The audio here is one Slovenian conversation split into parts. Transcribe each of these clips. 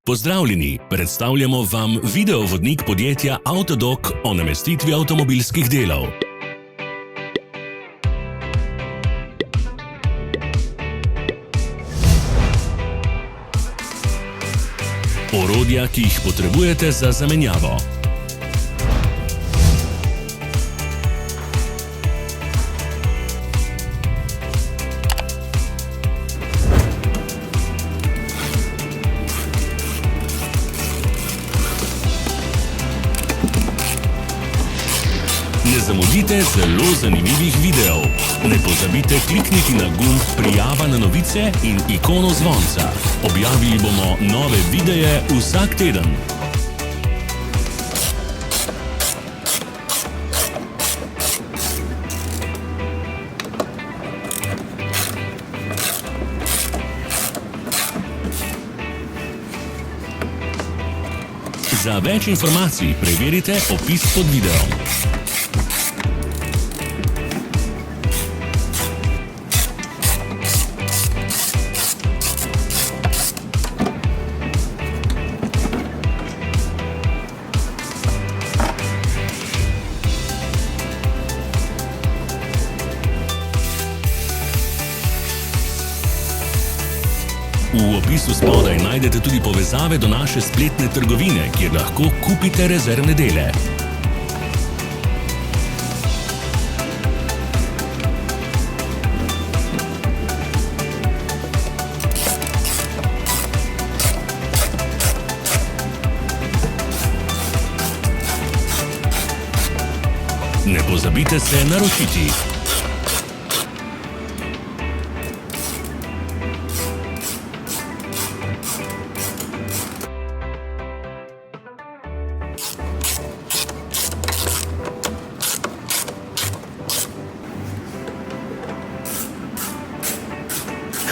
Pozdravljeni, predstavljamo vam videovodnik podjetja Avtodok o namestitvi avtomobilskih delov. Orodja, ki jih potrebujete za zamenjavo. Ne zamudite zelo zanimivih videov. Ne pozabite klikniti na gumb prijava na novice in ikono zvonca. Objavili bomo nove videe vsak teden. Za več informacij preverite opis pod videom. V opisu spodaj najdete tudi povezave do naše spletne trgovine, kjer lahko kupite rezervne dele. Ne pozabite se naročiti.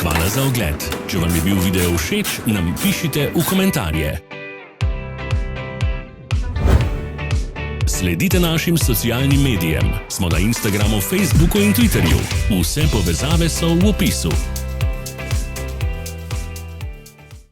Hvala za ogled. Če vam je bil video všeč, nam pišite v komentarje. Sledite našim socialnim medijem. Smo na Instagramu, Facebooku in Twitterju. Vse povezave so v opisu.